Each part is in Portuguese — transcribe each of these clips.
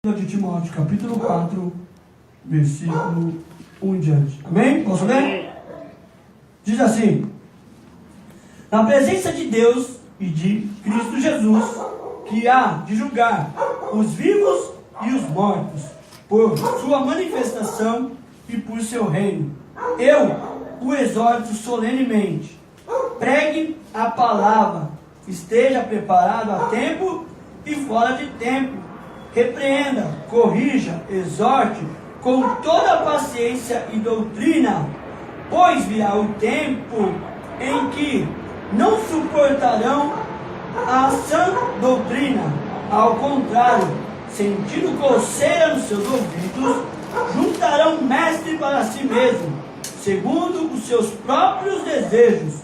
De Timóteo, capítulo 4, versículo 1 em diante. Amém? Posso ler? Diz assim: na presença de Deus e de Cristo Jesus, que há de julgar os vivos e os mortos, por sua manifestação e por seu reino, eu o exorto solenemente. Pregue a palavra, esteja preparado a tempo e fora de tempo. Repreenda, corrija, exorte com toda paciência e doutrina, pois virá o tempo em que não suportarão a sã doutrina. Ao contrário, sentindo coceira nos seus ouvidos, juntarão mestre para si mesmo, segundo os seus próprios desejos.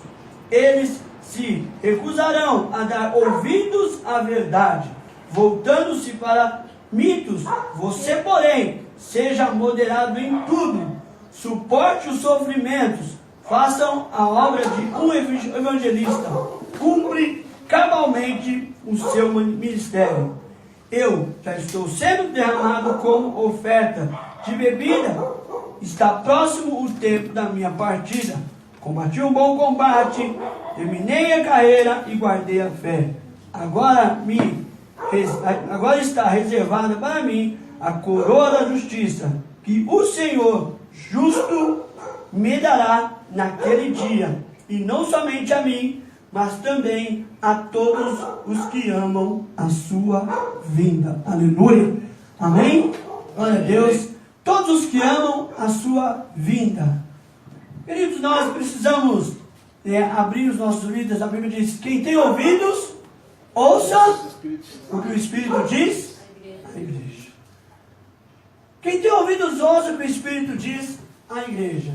Eles se recusarão a dar ouvidos à verdade, voltando-se para mitos. Você, porém, seja moderado em tudo, suporte os sofrimentos, façam a obra de um evangelista, cumpre cabalmente o seu ministério. Eu já estou sendo derramado como oferta de bebida, está próximo o tempo da minha partida. Combati um bom combate, terminei a carreira e guardei a fé. Agora está reservada para mim a coroa da justiça, que o Senhor justo me dará naquele dia, e não somente a mim, mas também a todos os que amam a sua vinda. Aleluia. Amém? Glória a Deus. Todos os que amam a sua vinda. Queridos, nós precisamos abrir os nossos ouvidos. A Bíblia diz: quem tem ouvidos, ouça o que o Espírito diz à igreja. Quem tem ouvidos, ouça o que o Espírito diz à igreja.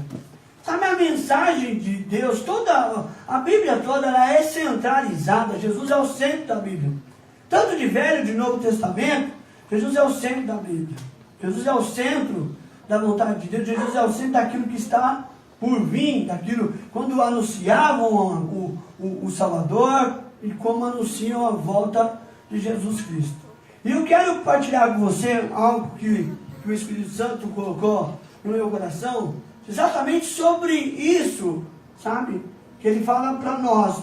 Sabe, a mensagem de Deus, toda a Bíblia toda, ela é centralizada. Jesus é o centro da Bíblia. Tanto de Velho e de Novo Testamento, Jesus é o centro da Bíblia. Jesus é o centro da vontade de Deus. Jesus é o centro daquilo que está por vir, daquilo, quando anunciavam o Salvador, e como anunciam a volta de Jesus Cristo. E eu quero compartilhar com você algo que o Espírito Santo colocou no meu coração, exatamente sobre isso, sabe? Que ele fala para nós,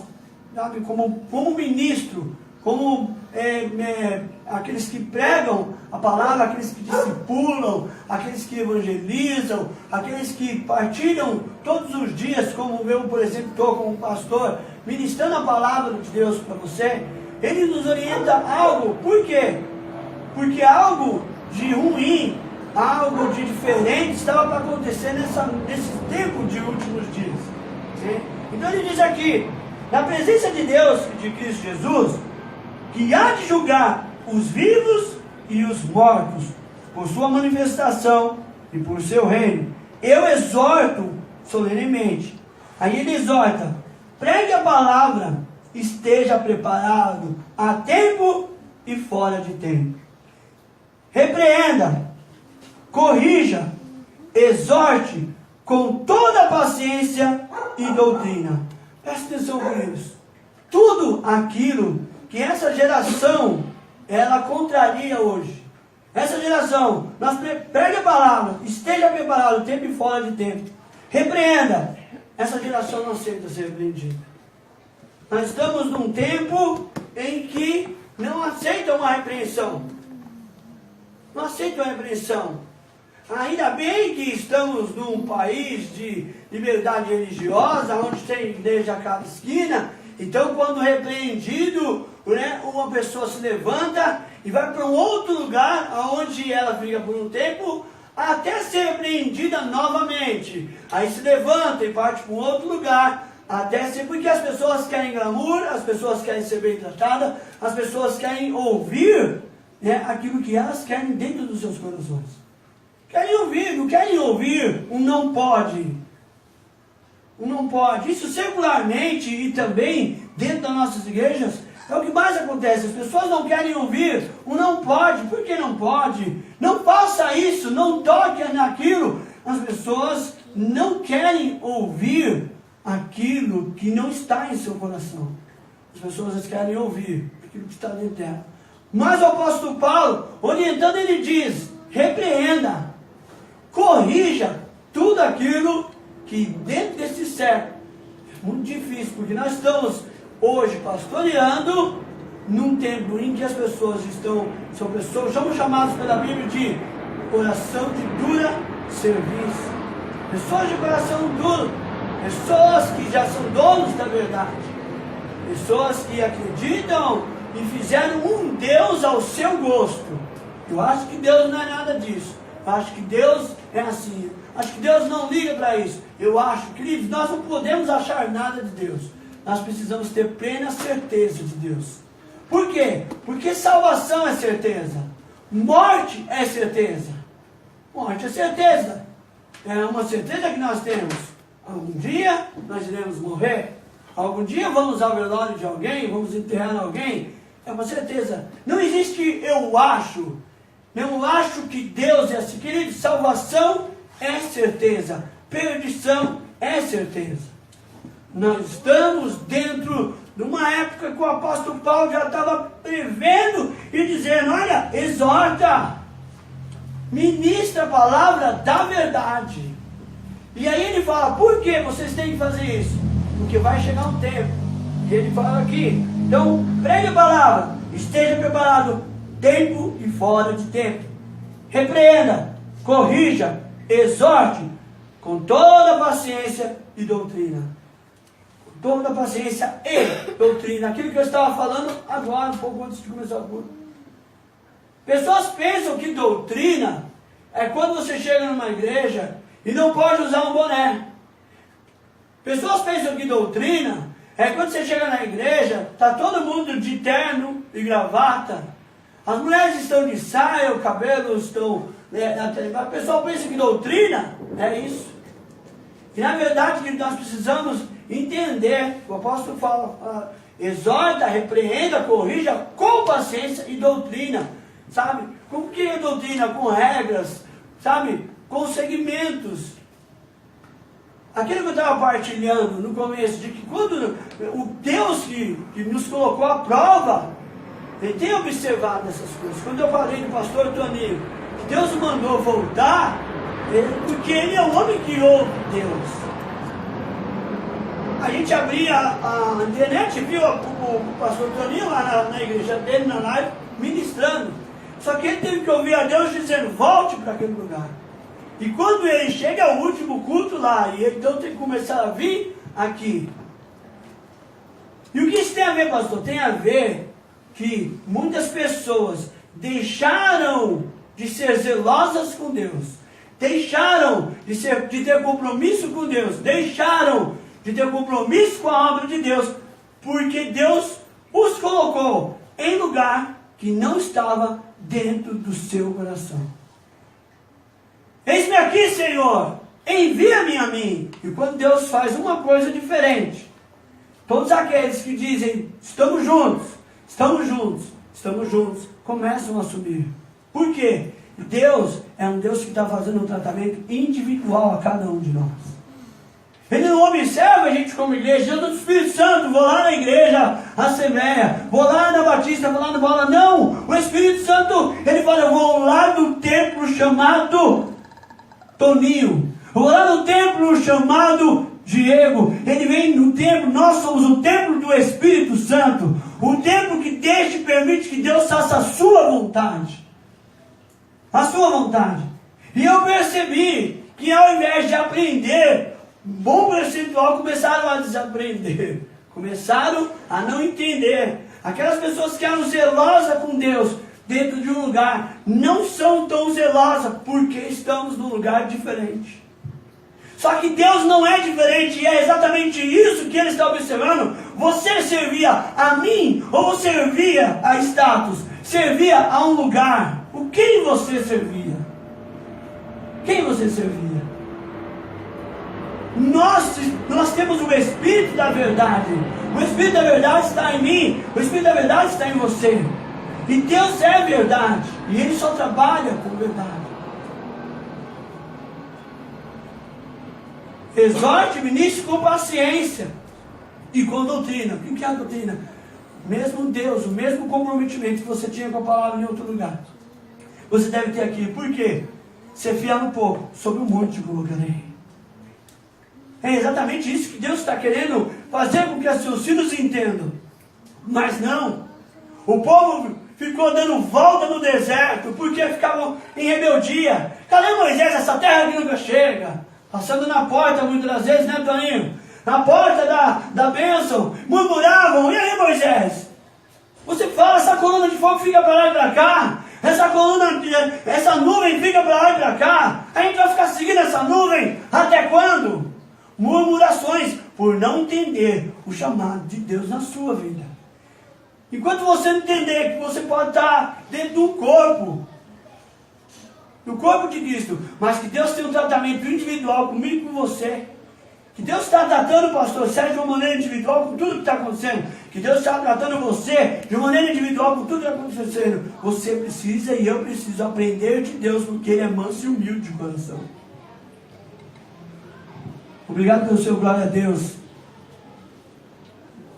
sabe? Como ministro, como aqueles que pregam a palavra, aqueles que discipulam, aqueles que evangelizam, aqueles que partilham todos os dias, como eu, por exemplo, estou como pastor, ministrando a palavra de Deus para você. Ele nos orienta algo. Por quê? Porque algo de ruim, algo de diferente estava para acontecer nesse tempo de últimos dias. Né? Então ele diz aqui: na presença de Deus e de Cristo Jesus, que há de julgar os vivos e os mortos, por sua manifestação e por seu reino, eu exorto solenemente. Aí ele exorta: pregue a palavra, esteja preparado a tempo e fora de tempo. Repreenda, corrija, exorte com toda paciência e doutrina. Presta atenção com isso. Tudo aquilo que essa geração, ela contraria hoje. Essa geração, pregue a palavra, esteja preparado, tempo e fora de tempo. Repreenda. Essa geração não aceita ser repreendida. Nós estamos num tempo em que não aceitam uma repreensão. Não aceitam a repreensão. Ainda bem que estamos num país de liberdade religiosa, onde tem igreja a cada esquina. Então, quando repreendido, né, uma pessoa se levanta e vai para um outro lugar, onde ela fica por um tempo, até ser repreendida novamente. Aí se levanta e parte para um outro lugar, até ser, porque as pessoas querem glamour, as pessoas querem ser bem tratadas, as pessoas querem ouvir, né, aquilo que elas querem dentro dos seus corações. Querem ouvir, não querem ouvir um não pode. Um não pode. Isso secularmente e também dentro das nossas igrejas é o que mais acontece. As pessoas não querem ouvir um não pode. Por que não pode? Não faça isso, não toque naquilo. As pessoas não querem ouvir aquilo que não está em seu coração. As pessoas querem ouvir aquilo que está dentro dela. Mas o apóstolo Paulo, orientando, ele diz: repreenda, corrija tudo aquilo que dentro desse século é muito difícil, porque nós estamos hoje pastoreando num tempo em que as pessoas são pessoas, somos chamados pela Bíblia de coração de dura serviço. Pessoas de coração duro, pessoas que já são donos da verdade, pessoas que acreditam e fizeram um Deus ao seu gosto. Eu acho que Deus não é nada disso. Eu acho que Deus é assim. Acho que Deus não liga para isso. Eu acho, queridos, nós não podemos achar nada de Deus. Nós precisamos ter plena certeza de Deus. Por quê? Porque salvação é certeza. Morte é certeza. Morte é certeza. É uma certeza que nós temos. Algum dia nós iremos morrer. Algum dia vamos ao velório de alguém, vamos enterrar alguém. É uma certeza. Não existe eu acho. Não acho que Deus é assim. Querido, salvação é certeza. Perdição é certeza. Nós estamos dentro de uma época que o apóstolo Paulo já estava prevendo e dizendo: olha, exorta, ministra a palavra da verdade. E aí ele fala: por que vocês têm que fazer isso? Porque vai chegar um tempo. E ele fala aqui: então pregue a palavra, esteja preparado, tempo e fora de tempo. Repreenda, corrija, exorte, com toda paciência e doutrina. Com toda paciência e doutrina. Aquilo que eu estava falando agora, um pouco antes de começar o culto. Pessoas pensam que doutrina é quando você chega numa igreja e não pode usar um boné. Pessoas pensam que doutrina é quando você chega na igreja, está todo mundo de terno e gravata, as mulheres estão de saia, o cabelo estão... O pessoal pensa que doutrina é isso. E na verdade que nós precisamos entender, o apóstolo fala, exorta, repreenda, corrija com paciência e doutrina. Sabe? Com que é doutrina? Com regras, sabe? Com segmentos. Aquilo que eu estava partilhando no começo, de que quando o Deus que nos colocou à prova, Ele tem observado essas coisas. Quando eu falei do pastor Toninho, que Deus o mandou voltar, porque ele é o homem que ouve Deus. A gente abria a internet, viu o pastor Toninho lá na igreja dele, na live, ministrando. Só que ele teve que ouvir a Deus dizendo: volte para aquele lugar. E quando ele chega ao último culto lá, e ele então tem que começar a vir aqui. E o que isso tem a ver, pastor? Tem a ver que muitas pessoas deixaram de ser zelosas com Deus, deixaram de ter compromisso com Deus, deixaram de ter compromisso com a obra de Deus, porque Deus os colocou em lugar que não estava dentro do seu coração. Eis-me aqui, Senhor, envia-me a mim. E quando Deus faz uma coisa diferente, todos aqueles que dizem: estamos juntos, estamos juntos, estamos juntos, começam a subir. Por quê? Deus é um Deus que está fazendo um tratamento individual a cada um de nós. Ele não observa a gente como igreja: eu do Espírito Santo, vou lá na igreja, Assembleia, vou lá na Batista, vou lá na Bola. Não! O Espírito Santo, ele fala: eu vou lá no templo chamado Toninho, eu vou lá no templo chamado Diego. Ele vem no templo, nós somos o templo do Espírito Santo, o templo que deixa e permite que Deus faça a sua vontade. A sua vontade. E eu percebi que ao invés de aprender, um bom percentual começaram a desaprender, começaram a não entender. Aquelas pessoas que eram zelosas com Deus dentro de um lugar, não são tão zelosas porque estamos num lugar diferente. Só que Deus não é diferente, e é exatamente isso que Ele está observando. Você servia a mim ou você servia a status? Servia a um lugar? O quem você servia? Quem você servia? Nós temos o Espírito da verdade. O Espírito da verdade está em mim. O Espírito da verdade está em você. E Deus é verdade. E Ele só trabalha com verdade. Exorte, ministre com paciência e com doutrina. O que é a doutrina? mesmo Deus, o mesmo comprometimento que você tinha com a palavra em outro lugar, você deve ter aqui. Por quê? Ser fiel no pouco, sobre o monte colocarei. É exatamente isso que Deus está querendo fazer com que os seus filhos entendam. Mas não. O povo ficou dando volta no deserto, porque ficavam em rebeldia. Cadê Moisés? Essa terra que nunca chega. Passando na porta muitas das vezes, né, Toninho? Na porta da bênção, murmuravam. E aí, Moisés? Você fala, essa coluna de fogo fica para lá e para cá. Essa nuvem fica para lá e para cá. A gente vai ficar seguindo essa nuvem até quando? Murmurações, por não entender o chamado de Deus na sua vida. Enquanto você não entender que você pode estar dentro do corpo de Cristo, mas que Deus tem um tratamento individual comigo e com você, que Deus está tratando o pastor Sérgio de uma maneira individual com tudo que está acontecendo, que Deus está tratando você de uma maneira individual com tudo que está acontecendo, você precisa e eu preciso aprender de Deus, porque Ele é manso e humilde de coração. Obrigado pelo seu glória a Deus.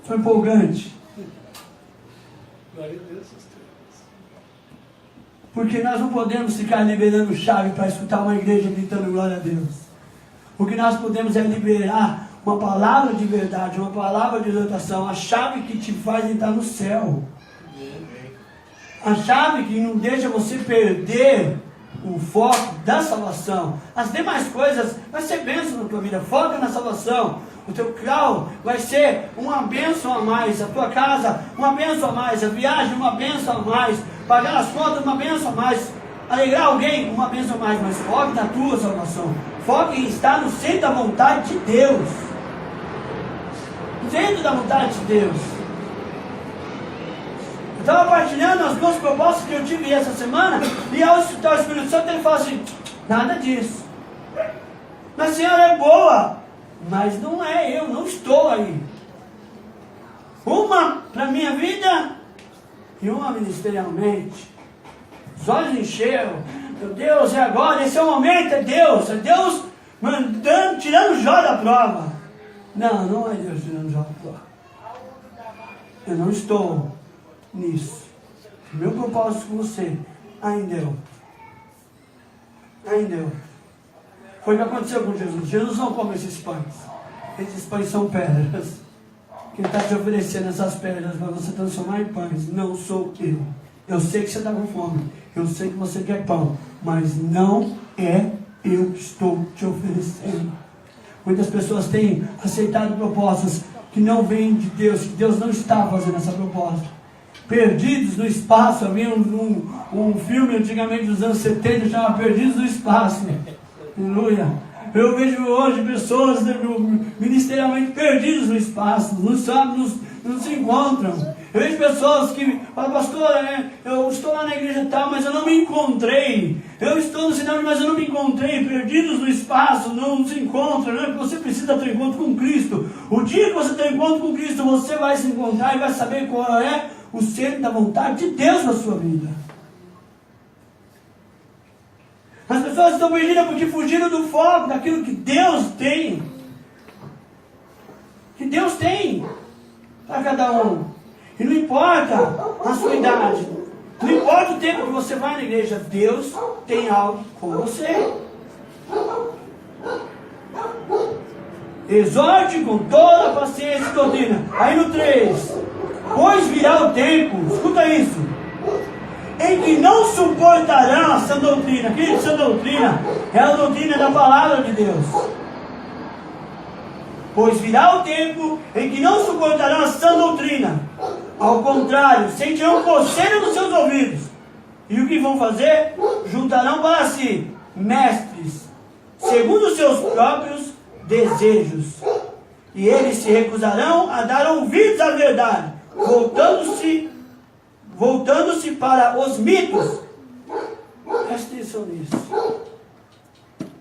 Foi empolgante. Glória a Deus. Porque nós não podemos ficar liberando chave para escutar uma igreja gritando glória a Deus. O que nós podemos é liberar uma palavra de verdade, uma palavra de exortação, a chave que te faz entrar no céu. A chave que não deixa você perder o foco da salvação. As demais coisas vai ser bênção na tua vida. Foca na salvação. O teu carro vai ser uma bênção a mais. A tua casa, uma bênção a mais. A viagem, uma bênção a mais. Pagar as contas, uma bênção a mais. Alegrar alguém, uma bênção a mais. Mas foque na tua salvação. Foque em estar no centro da vontade de Deus. No centro da vontade de Deus. Eu estava partilhando as duas propostas que eu tive essa semana, e ao escutar o Espírito Santo, ele fala assim: nada disso. Mas a senhora é boa, mas não é, eu não estou aí. Uma para a minha vida e uma ministerialmente. Os olhos encheram. Meu Deus, é agora, esse é o momento, é Deus mandando, tirando Jó da prova. Não, não é Deus tirando Jó da prova. Eu não estou nisso. O meu propósito com você ainda é outro. Ainda é outro. Foi o que aconteceu com Jesus. Jesus não come esses pães. Esses pães são pedras. Quem está te oferecendo essas pedras para você transformar em pães não sou eu. Eu sei que você está com fome. Eu sei que você quer pão. Mas não é eu que estou te oferecendo. Muitas pessoas têm aceitado propostas que não vêm de Deus. Que Deus não está fazendo essa proposta. Perdidos no Espaço. Havia um filme antigamente dos anos 70 chamado Perdidos no Espaço. Aleluia. Eu vejo hoje pessoas ministerialmente perdidas no espaço, não sabem, não se encontram. Eu vejo pessoas que falam: pastor, eu estou lá na igreja tal, mas eu não me encontrei. Eu estou no cinema, mas eu não me encontrei. Perdidos no espaço, não se encontram. Não é que você precisa ter um encontro com Cristo. O dia que você tem um encontro com Cristo, você vai se encontrar e vai saber qual é o centro da vontade de Deus na sua vida. As pessoas estão perdidas porque fugiram do foco, daquilo que Deus tem. Que Deus tem para cada um. E não importa a sua idade, não importa o tempo que você vai na igreja, Deus tem algo com você. Exorte com toda a paciência e doutrina. Aí no 3, pois virá o tempo, escuta isso, em que não suportarão essa doutrina. Que essa doutrina é a doutrina da palavra de Deus. Pois virá o tempo em que não suportarão essa doutrina. Ao contrário, sentirão coceira nos seus ouvidos. E o que vão fazer? Juntarão para si mestres, segundo os seus próprios desejos. E eles se recusarão a dar ouvidos à verdade, voltando-se para os mitos. Presta atenção nisso.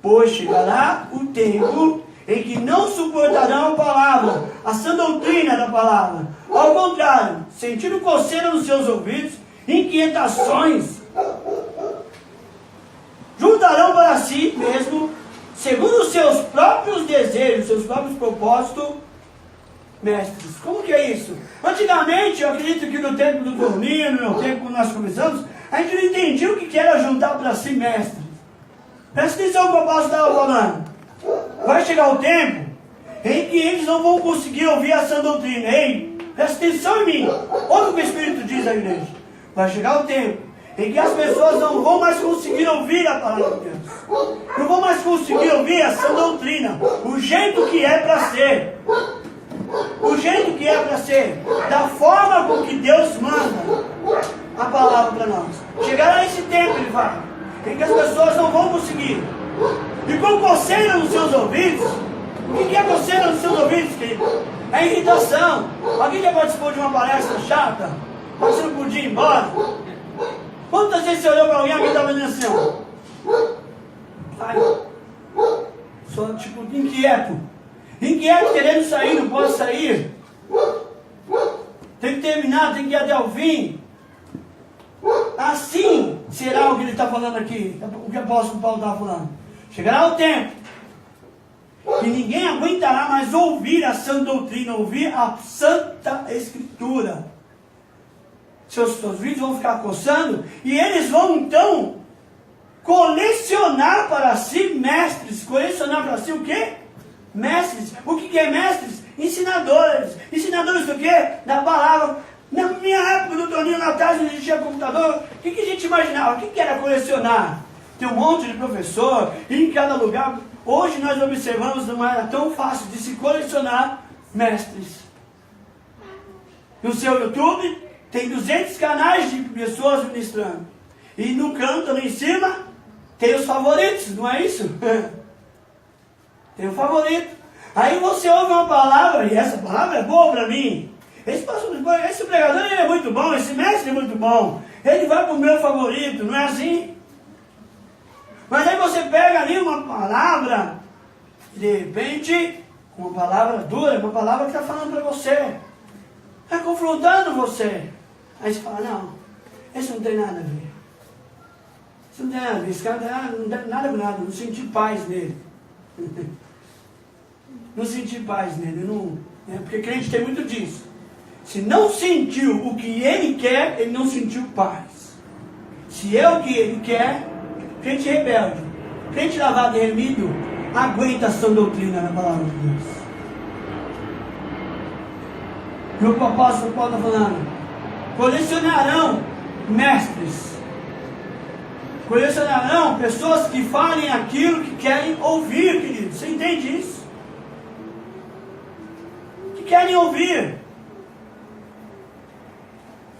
Pois chegará o tempo em que não suportarão a palavra, a sã doutrina da palavra. Ao contrário, sentindo coceira nos seus ouvidos, inquietações, juntarão para si mesmo, segundo os seus próprios desejos, seus próprios propósitos, mestres. Como que é isso? Antigamente, eu acredito que no tempo do Toninho, no meu tempo, quando nós começamos, a gente não entendia o que era juntar para si mestres. Presta atenção no que o apóstolo estava falando. Vai chegar o tempo em que eles não vão conseguir ouvir a sã doutrina. Ei, presta atenção em mim. Olha o que o Espírito diz à igreja. Vai chegar o tempo em que as pessoas não vão mais conseguir ouvir a palavra de Deus. Não vão mais conseguir ouvir a sã doutrina. O jeito que é para ser. O jeito que é para ser. Da forma com que Deus manda a palavra para nós. Chegará esse tempo, ele fala, em que as pessoas não vão conseguir. E com coceira nos seus ouvidos. O que é coceira nos seus ouvidos, querido? É irritação. Alguém já participou de uma palestra chata? Mas você não podia ir embora? Quantas vezes você olhou para alguém e estava dizendo assim, ó? Ai, só tipo inquieto. Inquieto, querendo sair, não pode sair. Tem que terminar, tem que ir até o fim. Assim será o que ele está falando aqui, o que o apóstolo Paulo está falando. Chegará o tempo que ninguém aguentará mais ouvir a sã doutrina, ouvir a santa escritura. Seus ouvidos vão ficar coçando e eles vão então colecionar para si mestres. Colecionar para si o quê? Mestres. O que é mestres? Ensinadores. Ensinadores do quê? Da palavra. Na minha época do Toninho, na tarde, não existia computador. O que a gente imaginava? O que era colecionar? Tem um monte de professor em cada lugar. Hoje nós observamos, não era tão fácil de se colecionar mestres. No seu YouTube tem 200 canais de pessoas ministrando. E no canto lá em cima tem os favoritos, não é isso? Tem o favorito. Aí você ouve uma palavra, e essa palavra é boa para mim. Esse pregador ele é muito bom, esse mestre é muito bom. Ele vai para o meu favorito, não é assim? Mas aí você pega ali uma palavra, de repente, uma palavra dura, uma palavra que está falando para você. Está confrontando você. Aí você fala, não, isso não tem nada a ver. Isso não tem nada a ver, esse cara não tem nada com nada, não senti paz nele. Não senti paz nele, não, porque crente tem muito disso. Se não sentiu o que ele quer, ele não sentiu paz. Se é o que ele quer, crente rebelde, crente lavado e remido, aguenta a sã doutrina na palavra de Deus. E o apóstolo Paulo está falando, colecionarão mestres, colecionarão pessoas que falem aquilo que querem ouvir, querido. Você entende isso? Que querem ouvir.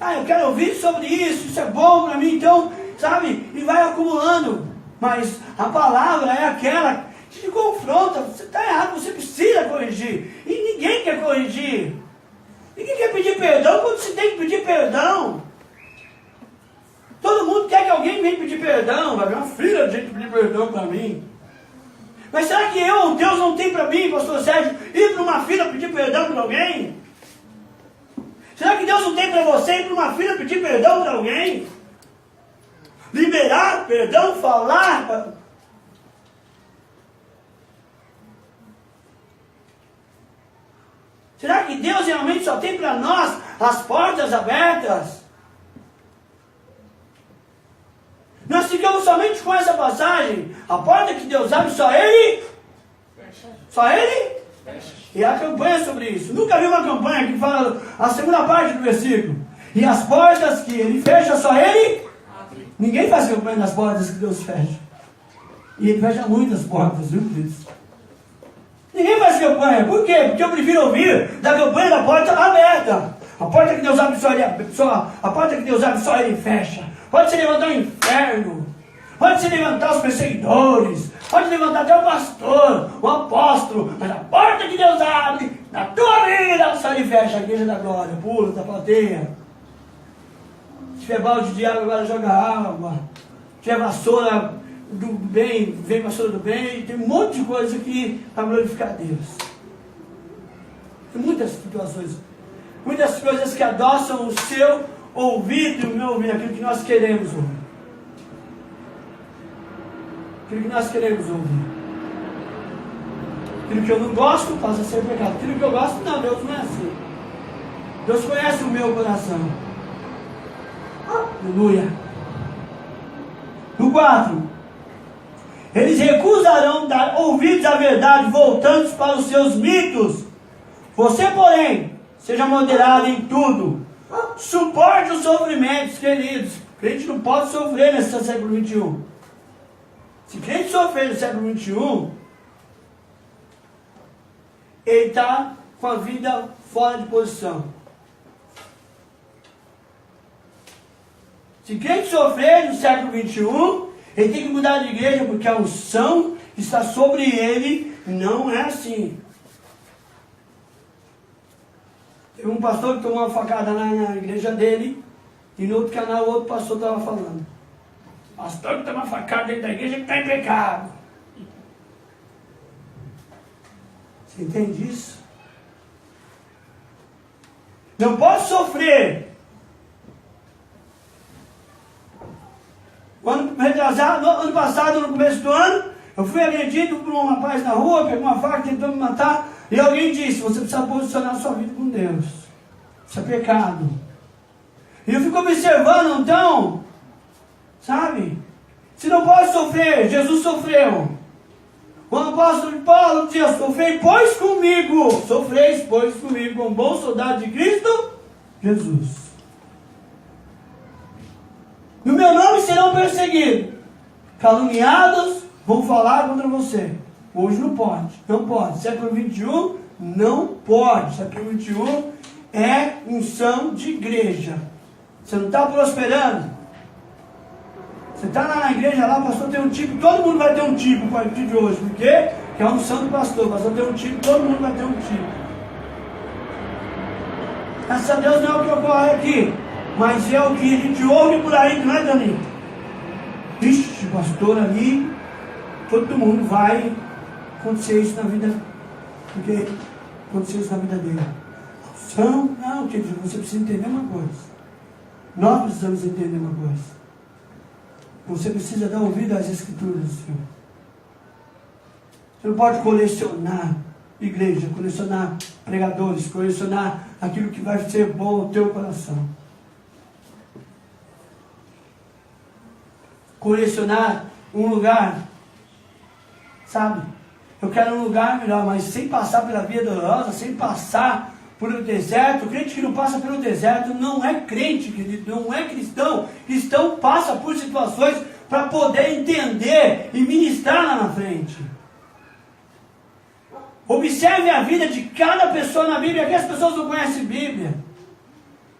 Ah, eu quero ouvir sobre isso é bom para mim, então, sabe? E vai acumulando. Mas a palavra é aquela que te confronta. Você está errado, você precisa corrigir. E ninguém quer corrigir. Ninguém quer pedir perdão quando você tem que pedir perdão. Todo mundo quer que alguém venha pedir perdão. Vai vir uma filha de gente pedir perdão para mim. Mas será que Deus não tem para mim, pastor Sérgio, ir para uma fila pedir perdão para alguém? Será que Deus não tem para você ir para uma fila pedir perdão para alguém? Liberar perdão, falar. Será que Deus realmente só tem para nós as portas abertas? Nós ficamos somente com essa passagem. A porta que Deus abre, só Ele? Só Ele? E a campanha sobre isso. Nunca vi uma campanha que fala a segunda parte do versículo. E as portas que Ele fecha, só Ele? Ninguém faz campanha nas portas que Deus fecha. E Ele fecha muitas portas, viu, queridos? Ninguém faz campanha. Por quê? Porque eu prefiro ouvir da campanha da porta aberta. A porta que Deus abre a porta que Deus abre só Ele fecha. Pode se levantar o inferno. Pode se levantar os perseguidores. Pode levantar até o pastor, o apóstolo. Mas a porta que Deus abre na tua vida só Ele fecha. A igreja da glória. Pula da plateia. Se tiver balde de água, agora joga água. Se tiver vassoura do bem, vem vassoura do bem. Tem um monte de coisa aqui para glorificar a Deus. Tem muitas situações. Muitas coisas que adoçam o seu ouvido e o meu ouvido. Aquilo que nós queremos ouvir. Aquilo que nós queremos ouvir. Aquilo que eu não gosto passa a ser pecado. Aquilo que eu gosto, não, Deus não é assim. Deus conhece o meu coração. Aleluia. No 4. Eles recusarão dar ouvidos à verdade, voltando para os seus mitos. Você, porém, seja moderado em tudo. Suporte os sofrimentos, queridos. O crente não pode sofrer nesse século XXI. Se o crente sofrer no século XXI, ele está com a vida fora de posição. Se o crente sofrer no século XXI, ele tem que mudar de igreja, porque a unção que está sobre ele não é assim. Teve um pastor que tomou uma facada na igreja dele, e no outro canal o outro pastor estava falando. Pastor que toma uma facada dentro da igreja que está em pecado. Você entende isso? Não pode sofrer. Ano passado, no começo do ano, eu fui agredido por um rapaz na rua, pegou uma faca, tentou me matar, e alguém disse, você precisa posicionar sua vida com Deus. Isso é pecado. E eu fico observando, então, sabe? Se não pode sofrer, Jesus sofreu. Quando o apóstolo Paulo dizia, sofrei, pois comigo, sofreis, pois comigo, um bom soldado de Cristo, Jesus. No meu nome serão perseguidos, caluniados, vão falar contra você. Hoje não pode, não pode. Século XXI, não pode. Século XXI é unção de igreja. Você não está prosperando? Você está lá na igreja, lá o pastor tem um tipo, todo mundo vai ter um tipo com a partir de hoje. Por quê? Porque é a unção do pastor. O pastor tem um tipo, todo mundo vai ter um tipo. Graças a Deus não é o que ocorre aqui, mas é o que a gente ouve por aí, não é, Dani? Vixe, pastor ali, todo mundo vai acontecer isso na vida, porque aconteceu isso na vida dele. Unção, não, querido, você precisa entender uma coisa. Nós precisamos entender uma coisa. Você precisa dar ouvido às Escrituras do Senhor. Você não pode colecionar igreja, colecionar pregadores, colecionar aquilo que vai ser bom ao teu coração. Colecionar um lugar, sabe? Eu quero um lugar melhor, mas sem passar pela via dolorosa, sem passar por um deserto. O crente que não passa pelo deserto não é crente, querido, não é cristão. Cristão passa por situações para poder entender e ministrar lá na frente. Observe a vida de cada pessoa na Bíblia, que as pessoas não conhecem Bíblia.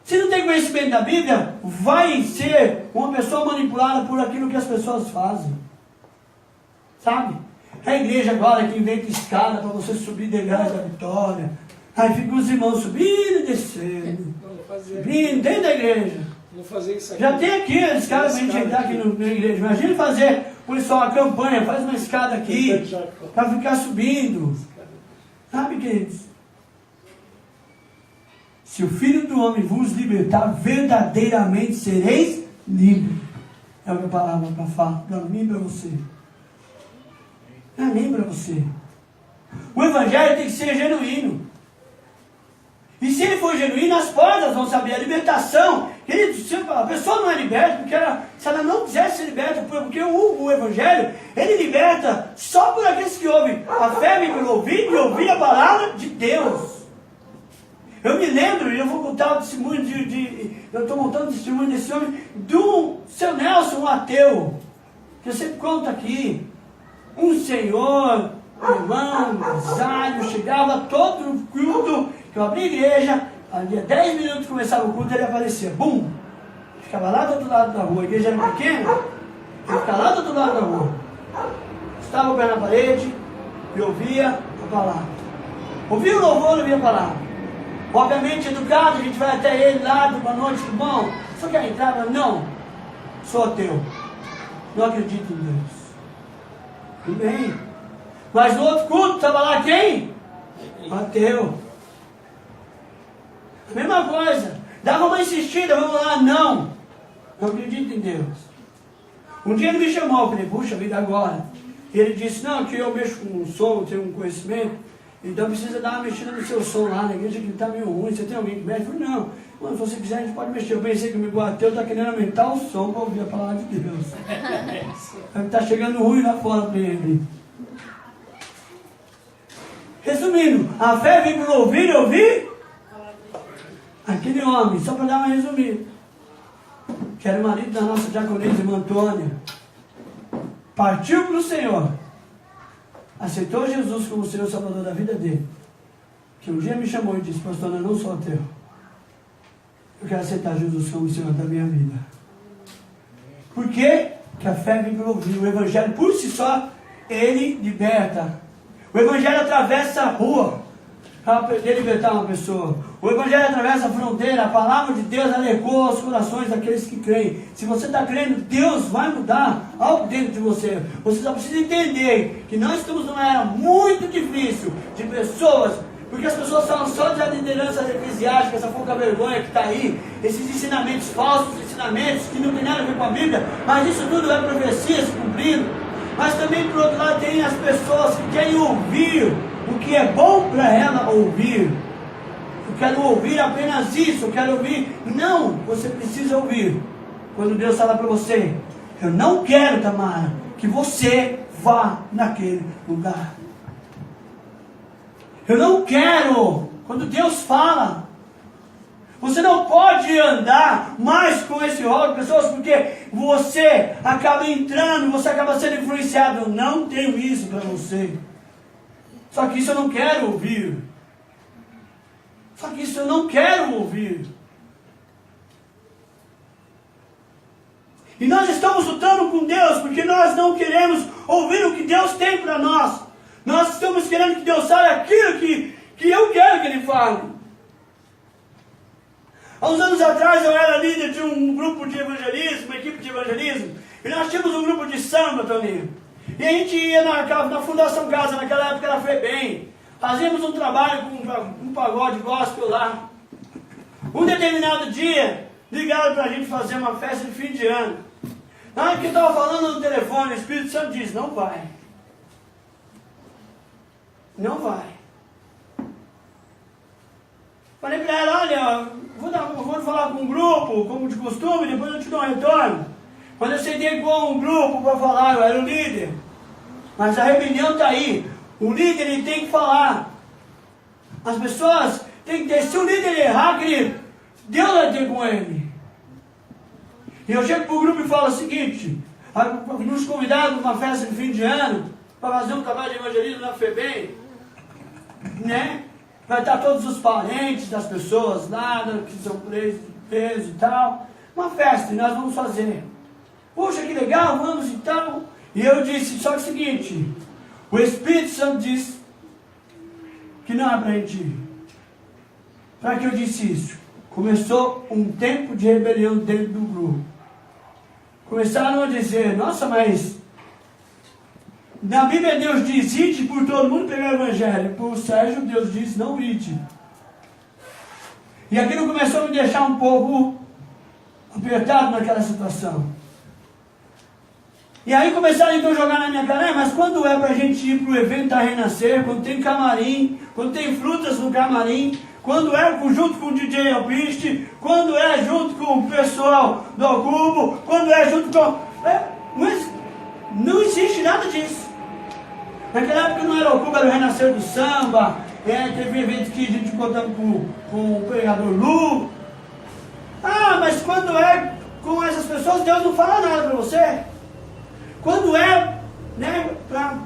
Se não tem conhecimento da Bíblia, vai ser uma pessoa manipulada por aquilo que as pessoas fazem. Sabe? É a igreja agora que inventa escada para você subir degraus da vitória. Aí ficam os irmãos subindo e descendo. Subindo dentro da igreja. Não fazer isso aqui. Já tem aqui a escada para a gente entrar aqui na igreja. Imagina fazer, por isso, uma campanha, faz uma escada aqui, para ficar subindo. Sabe, queridos? Se o Filho do Homem vos libertar, verdadeiramente sereis livres. É a minha palavra para falar, para mim e para você. Não é nem para você. O Evangelho tem que ser genuíno. E se ele for genuíno, as portas vão saber. A libertação, queridos, a pessoa não é liberta, porque se ela não quiser ser liberta, porque o Evangelho, ele liberta só por aqueles que ouvem. A fé vem pelo ouvir e ouvir a palavra de Deus. Eu me lembro, e eu vou contar o testemunho eu estou montando o testemunho desse homem, do seu Nelson, um ateu, que eu sempre conto aqui. Um senhor, um irmão, empresário, chegava todo no culto, que eu abri a igreja, ali a 10 minutos começava o culto, ele aparecia, bum! Ficava lá do outro lado da rua, a igreja era pequena, ele ficava lá do outro lado da rua. Estava o pé na parede e ouvia a palavra. Ouvia o louvor, ouvia a palavra. Obviamente, educado, a gente vai até ele lá, boa noite, tudo bom? Só quer entrar? Não, sou ateu, não acredito em Deus. Tudo bem. Mas no outro culto estava lá quem? Ateu. A mesma coisa. Dava uma insistida, vamos lá, não acredito em Deus. Um dia ele me chamou, eu falei, puxa vida, agora. Ele disse, não, que eu mexo com um som, tenho um conhecimento, então precisa dar uma mexida no seu som lá, na igreja que está meio ruim, você tem alguém que mexe? Eu falei, não, mano, se você quiser a gente pode mexer. Eu pensei que o meu ateu está querendo aumentar o som para ouvir a palavra de Deus. Está chegando ruim lá fora para ele. Resumindo, a fé vem por ouvir e ouvir aquele homem, só para dar uma resumida, que era o marido da nossa diaconisa, irmã Antônia, partiu para o Senhor, aceitou Jesus como Senhor e Salvador da vida dele, que um dia me chamou e disse, pastor, eu não sou ateu, eu quero aceitar Jesus como Senhor da minha vida. Por quê? Que a fé vem por ouvir. O Evangelho por si só, ele liberta. O Evangelho atravessa a rua para poder libertar uma pessoa. O Evangelho atravessa a fronteira. A palavra de Deus ela ecoa aos corações daqueles que creem. Se você está crendo, Deus vai mudar algo dentro de você. Você só precisa entender que nós estamos numa era muito difícil de pessoas, porque as pessoas falam só de liderança eclesiástica, essa pouca vergonha que está aí, esses ensinamentos falsos, ensinamentos que não tem nada a ver com a Bíblia, mas isso tudo é profecia se cumprindo. Mas também, por outro lado, tem as pessoas que querem ouvir o que é bom para ela ouvir. Eu quero ouvir apenas isso, eu quero ouvir. Não, você precisa ouvir. Quando Deus fala para você, eu não quero, Tamara, que você vá naquele lugar. Eu não quero. Quando Deus fala, você não pode andar mais com esse rol de pessoas, porque você acaba entrando, você acaba sendo influenciado. Eu não tenho isso para você. Só que isso eu não quero ouvir. Só que isso eu não quero ouvir. E nós estamos lutando com Deus, porque nós não queremos ouvir o que Deus tem para nós. Nós estamos querendo que Deus fale aquilo que eu quero que Ele fale. Há uns anos atrás eu era líder de um grupo de evangelismo, uma equipe de evangelismo, e nós tínhamos um grupo de samba, Toninho. E a gente ia na Fundação Casa, naquela época era FEBEM. Fazíamos um trabalho com um pagode gospel lá. Um determinado dia, ligaram para a gente fazer uma festa de fim de ano. Na hora que eu estava falando no telefone, o Espírito Santo diz, não vai. Não vai. Falei para ela, olha, vou falar com um grupo, como de costume, depois eu te dou um retorno. Quando eu sentei com um grupo para falar, eu era o líder. Mas a rebelião está aí. O líder ele tem que falar. As pessoas têm que ter. Se o líder errar, querido, Deus vai ter com ele. E eu chego para o grupo e falo o seguinte: nos convidaram para uma festa de fim de ano, para fazer um trabalho de evangelismo na FEBEM, né? Vai estar todos os parentes das pessoas lá, que são presos e tal. Uma festa, e nós vamos fazer. Poxa, que legal, vamos e tal. E eu disse, só que é o seguinte, o Espírito Santo disse que não é para a gente ir. Para que eu disse isso? Começou um tempo de rebelião dentro do grupo. Começaram a dizer, nossa, mas na Bíblia Deus diz, ide por todo mundo pregar o Evangelho. Por Sérgio, Deus diz, não ide. E aquilo começou a me deixar um pouco apertado naquela situação. E aí começaram então a jogar na minha cara, mas quando é para a gente ir para o evento a Renascer, quando tem camarim, quando tem frutas no camarim, quando é junto com o DJ Alpiste, quando é junto com o pessoal do Alcubo, quando é junto com... mas não existe nada disso. Naquela época não era o Alcubo, era o Renascer do Samba, teve evento que a gente contava com o pregador Lu. Ah, mas quando é com essas pessoas, Deus não fala nada para você. Quando é, né, para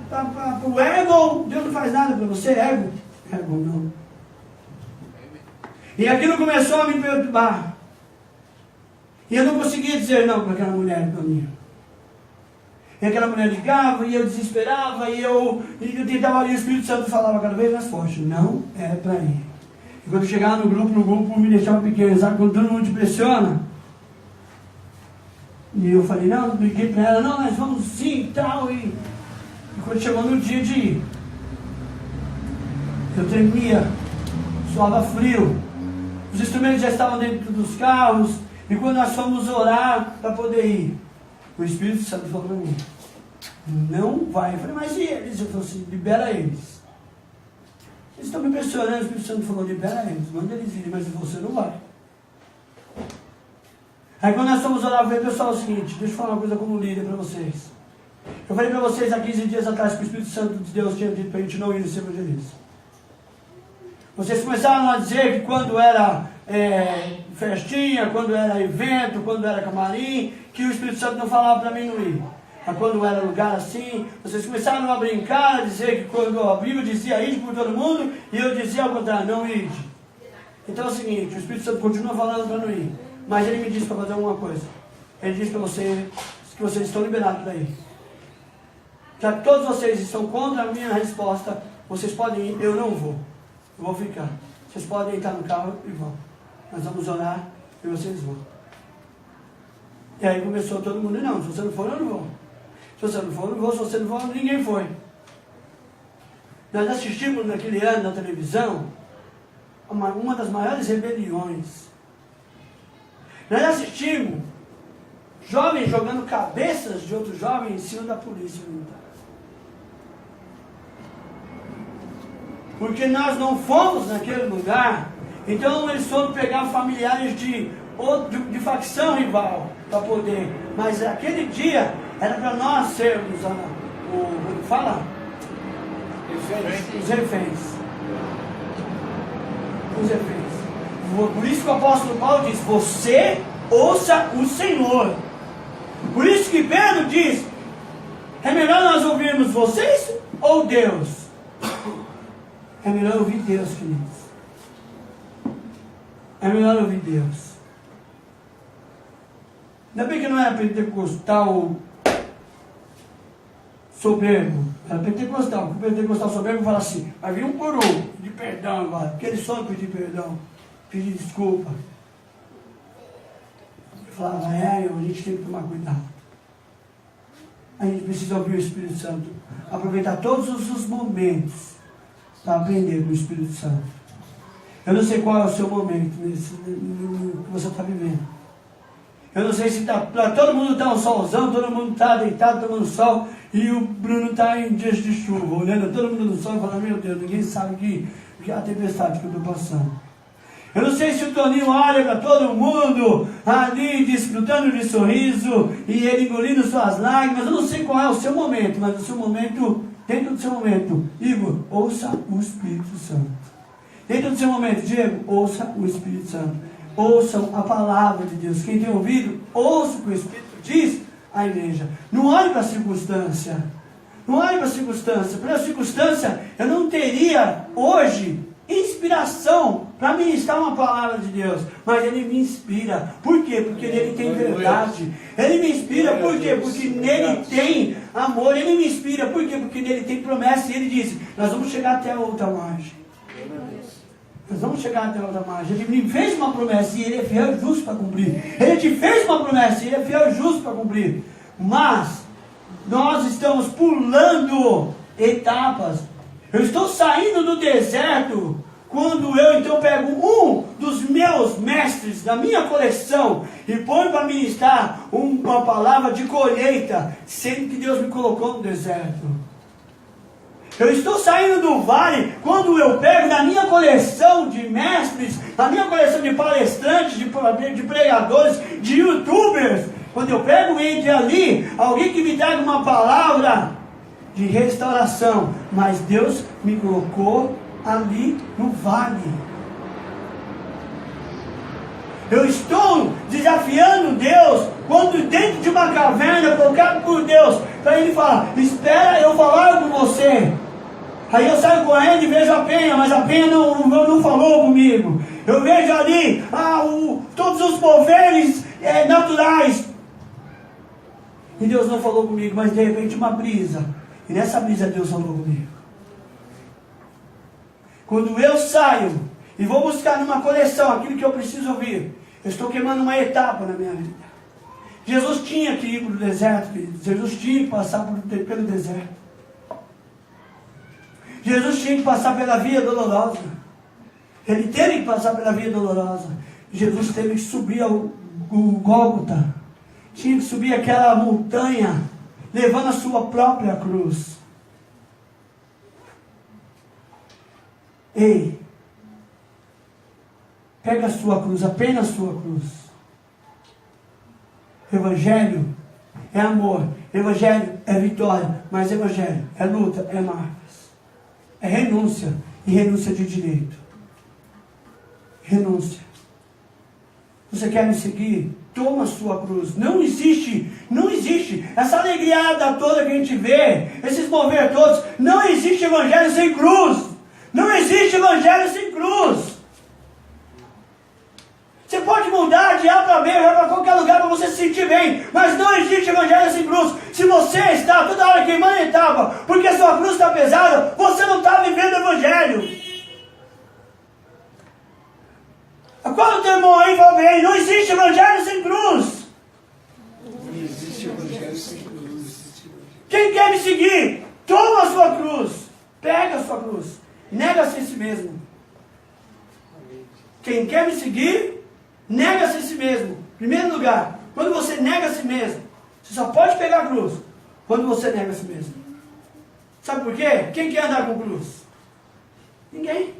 o ego, Deus não faz nada para você, ego não. E aquilo começou a me perturbar. E eu não conseguia dizer não para aquela mulher para mim. E aquela mulher ligava, e eu desesperava, e eu tentava, e o Espírito Santo falava cada vez mais forte, não é para ir. E quando chegava no grupo me deixava pequeno, sabe, quando todo mundo te pressiona. E eu falei, não, liguei para ela, não, nós vamos sim e tal. E quando chegou no dia de ir, eu tremia, suava frio. Os instrumentos já estavam dentro dos carros. E quando nós fomos orar para poder ir, o Espírito Santo falou para mim, Não vai. Eu falei, mas e eles? Eu falei assim, libera eles. Eles estão me pressionando, o Espírito Santo falou, libera eles, manda eles irem, mas você não vai. Aí quando nós fomos orar, eu falei, pessoal, é o seguinte, deixa eu falar uma coisa como líder para vocês. Eu falei para vocês há 15 dias atrás que o Espírito Santo de Deus tinha dito para a gente não ir no seu evangelismo. Vocês começaram a dizer que quando era festinha, quando era evento, quando era camarim, que o Espírito Santo não falava para mim não ir. Mas quando era lugar assim, vocês começaram a brincar, a dizer que quando a Bíblia dizia ide por todo mundo, e eu dizia ao contrário, não ide. Então é o seguinte, o Espírito Santo continua falando para não ir, mas ele me disse para fazer alguma coisa. Ele disse para vocês que vocês estão liberados para ir. Já que todos vocês estão contra a minha resposta, vocês podem ir, eu não vou. Eu vou ficar. Vocês podem entrar no carro e vão. Nós vamos orar e vocês vão. E aí começou todo mundo, não, se você não for, eu não vou. Se você não for, eu não vou. Se você não for, ninguém foi. Nós assistimos naquele ano na televisão uma das maiores rebeliões. Nós assistimos jovens jogando cabeças de outros jovens em cima da polícia militar. Porque nós não fomos naquele lugar, então eles foram pegar familiares de facção rival para poder. Mas aquele dia era para nós sermos os reféns. Os reféns. Por isso que o apóstolo Paulo diz, você ouça o Senhor. Por isso que Pedro diz, é melhor nós ouvirmos vocês ou Deus? É melhor ouvir Deus, queridos. É melhor ouvir Deus. Ainda bem que não era pentecostal soberbo. Era pentecostal. O pentecostal soberbo fala assim, vai vir um coroa de perdão agora. Porque eles só pedir perdão, pedir desculpa. Eu falava, a gente tem que tomar cuidado. A gente precisa ouvir o Espírito Santo. Aproveitar todos os momentos para aprender com o Espírito Santo. Eu não sei qual é o seu momento que você está vivendo. Eu não sei se para todo mundo está um solzão, todo mundo está deitado tomando sol, e o Bruno está em dias de chuva, olhando todo mundo no sol e falando, meu Deus, ninguém sabe que é a tempestade que eu estou passando. Eu não sei se o Toninho olha para todo mundo ali desfrutando de sorriso e ele engolindo suas lágrimas. Eu não sei qual é o seu momento, mas o seu momento, dentro do seu momento, Igor, ouça o Espírito Santo. Dentro do seu momento, Diego, ouça o Espírito Santo. Ouçam a palavra de Deus. Quem tem ouvido, ouça o que o Espírito diz à igreja. Não olhe para a circunstância. Não olhe para a circunstância. Pela circunstância, eu não teria hoje inspiração para ministrar uma palavra de Deus, mas Ele me inspira. Por quê? Porque nele tem verdade. Ele me inspira, por quê? Porque nele tem amor. Ele me inspira, por quê? Porque nele tem promessa. E Ele disse, nós vamos chegar até a outra margem. Nós vamos chegar até a outra margem. Ele me fez uma promessa e Ele é fiel e justo para cumprir. Ele te fez uma promessa e Ele é fiel e justo para cumprir. Mas nós estamos pulando etapas. Eu estou saindo do deserto quando eu então pego um dos meus mestres da minha coleção e ponho para ministrar uma palavra de colheita, sendo que Deus me colocou no deserto. Eu estou saindo do vale quando eu pego na minha coleção de mestres, na minha coleção de palestrantes, de pregadores, de youtubers, quando eu pego entre ali alguém que me traga uma palavra de restauração, mas Deus me colocou ali no vale. Eu estou desafiando Deus quando dentro de uma caverna colocado por Deus, para Ele falar, espera eu falar com você. Aí eu saio correndo e vejo a penha, mas a penha não falou comigo. Eu vejo ali todos os poveres naturais, e Deus não falou comigo, mas de repente uma brisa, e nessa brisa Deus falou comigo. Quando eu saio e vou buscar numa coleção aquilo que eu preciso ouvir, eu estou queimando uma etapa na minha vida. Jesus tinha que ir para o deserto, queridos. Jesus tinha que passar pelo deserto. Jesus tinha que passar pela via dolorosa. Ele teve que passar pela via dolorosa. Jesus teve que subir o Gólgota. Tinha que subir aquela montanha levando a sua própria cruz. Ei, pega a sua cruz, apenas a sua cruz. Evangelho é amor, Evangelho é vitória, mas Evangelho é luta, é marcas, é renúncia, e renúncia de direito. Renúncia. Você quer me seguir? Toma a sua cruz. Não existe essa alegriada toda que a gente vê, esses mover todos. Não existe evangelho sem cruz. Não existe evangelho sem cruz. Você pode mudar de A para B, vai para qualquer lugar para você se sentir bem, mas não existe evangelho sem cruz. Se você está toda hora queimando etapa, porque a sua cruz está pesada, você não está vivendo o evangelho. Qual o teu irmão aí fala bem? Não existe evangelho sem cruz. Não existe evangelho sem cruz. Quem quer me seguir, toma a sua cruz. Pega a sua cruz. Nega-se a si mesmo. Quem quer me seguir, nega-se a si mesmo. Em primeiro lugar, quando você nega a si mesmo, você só pode pegar a cruz quando você nega a si mesmo. Sabe por quê? Quem quer andar com cruz? Ninguém.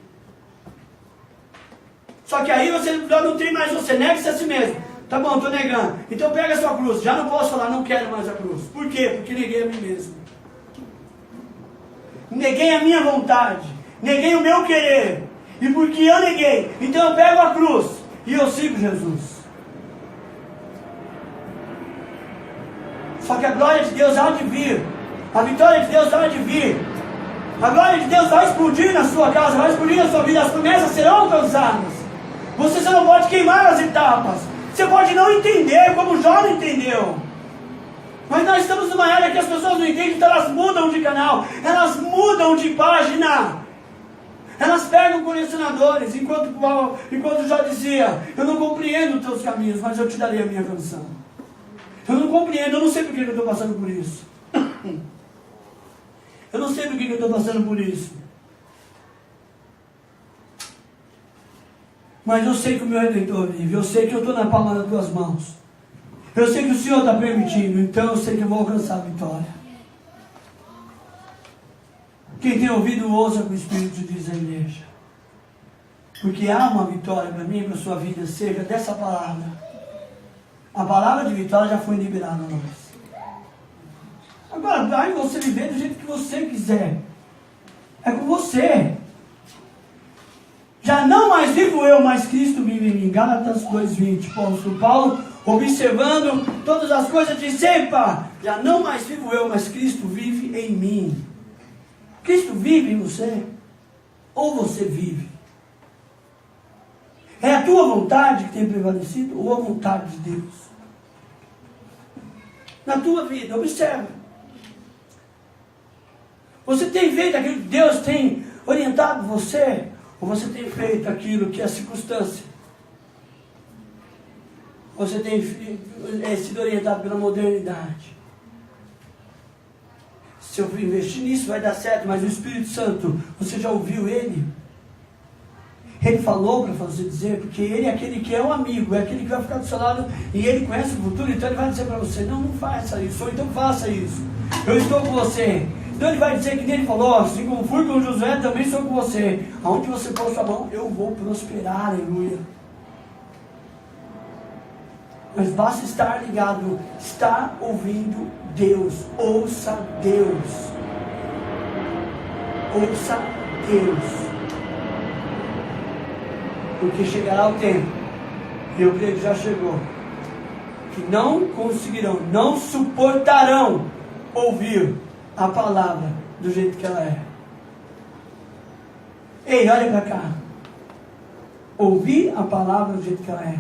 Só que aí você não tem mais você, nega-se a si mesmo. Tá bom, estou negando. Então pega a sua cruz. Já não posso falar, não quero mais a cruz. Por quê? Porque neguei a mim mesmo. Neguei a minha vontade. Neguei o meu querer. E porque eu neguei, então eu pego a cruz e eu sigo Jesus. Só que a glória de Deus há de vir. A vitória de Deus há de vir. A glória de Deus vai explodir na sua casa, vai explodir na sua vida. As promessas serão alcançadas. Você só não pode queimar as etapas. Você pode não entender, como Jó não entendeu. Mas nós estamos numa área que as pessoas não entendem, então elas mudam de canal, elas mudam de página. Elas pegam colecionadores, enquanto Jó dizia, eu não compreendo os teus caminhos, mas eu te darei a minha canção. Eu não compreendo, eu não sei por que eu estou passando por isso. Eu não sei por que eu estou passando por isso. Mas eu sei que o meu Redentor vive, eu sei que eu estou na palma das tuas mãos. Eu sei que o Senhor está permitindo, então eu sei que eu vou alcançar a vitória. Quem tem ouvido, ouça o que o Espírito diz à igreja. Porque há uma vitória para mim e para a sua vida, seja dessa palavra. A palavra de vitória já foi liberada a nós. Agora, vai você viver do jeito que você quiser. É com você. Já não mais vivo eu, mas Cristo vive em mim. Gálatas 2:20. Paulo, observando todas as coisas, diz: epa, já não mais vivo eu, mas Cristo vive em mim. Cristo vive em você? Ou você vive? É a tua vontade que tem prevalecido ou a vontade de Deus? Na tua vida, observa. Você tem feito aquilo que Deus tem orientado você? Ou você tem feito aquilo que é a circunstância? Você tem sido orientado pela modernidade? Se eu investir nisso vai dar certo, mas o Espírito Santo, você já ouviu Ele? Ele falou para você dizer, porque Ele é aquele que é um amigo, é aquele que vai ficar do seu lado e Ele conhece o futuro, então Ele vai dizer para você, não faça isso, ou então faça isso, eu estou com você. Então Ele vai dizer que Ele falou, assim como fui com Josué, também sou com você. Aonde você pôr sua mão, eu vou prosperar, aleluia. Mas basta estar ligado, estar ouvindo Deus. Ouça Deus. Ouça Deus. Porque chegará o tempo, e eu creio que já chegou, que não conseguirão, não suportarão ouvir a palavra do jeito que ela é. Ei, olha para cá. Ouvir a palavra do jeito que ela é.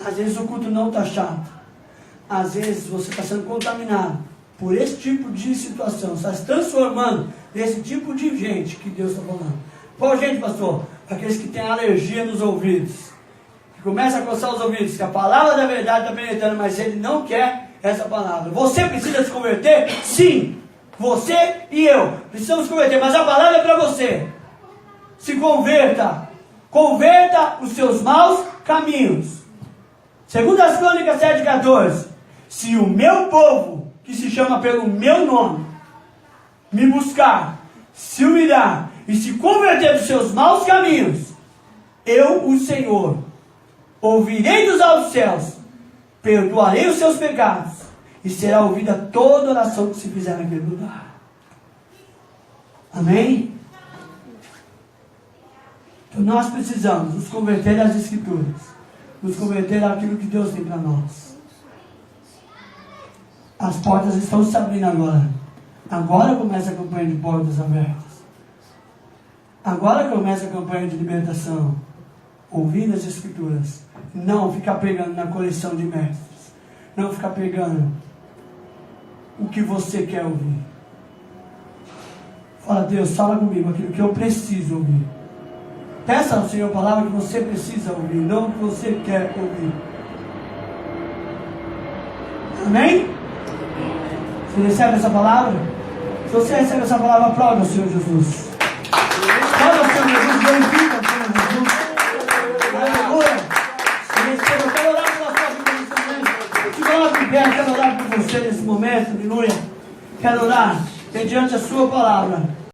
Às vezes o culto não está chato. Às vezes você está sendo contaminado por esse tipo de situação. Está se transformando nesse tipo de gente que Deus está falando. Qual gente, pastor? Aqueles que têm alergia nos ouvidos. Que começa a coçar os ouvidos. Que a palavra da verdade está penetrando, mas ele não quer essa palavra. Você precisa se converter? Sim. Você e eu precisamos se converter. Mas a palavra é para você. Se converta. Converta os seus maus caminhos. 2 Crônicas 7:14. Se o meu povo, que se chama pelo meu nome, me buscar, se humilhar e se converter dos seus maus caminhos, eu, o Senhor, ouvirei dos altos céus, perdoarei os seus pecados e será ouvida toda oração que se fizer naquele lugar. Amém? Então nós precisamos nos converter às Escrituras, nos converter àquilo que Deus tem para nós. As portas estão se abrindo agora. Agora começa a campanha de portas abertas. Agora começa a campanha de libertação. Ouvindo as Escrituras. Não ficar pegando na coleção de mestres. Não ficar pegando o que você quer ouvir. Fala, Deus, fala comigo aquilo que eu preciso ouvir. Peça ao Senhor a palavra que você precisa ouvir, não o que você quer ouvir. Amém? Você recebe essa palavra? Se você recebe essa palavra, aplauda o Senhor Jesus. Aplauda o Senhor Jesus, glorifica o Senhor Jesus. Aleluia. Eu quero orar pela sua vida nesse momento. Se coloque em pé, eu quero orar por você nesse momento, aleluia. Quero orar mediante a sua palavra.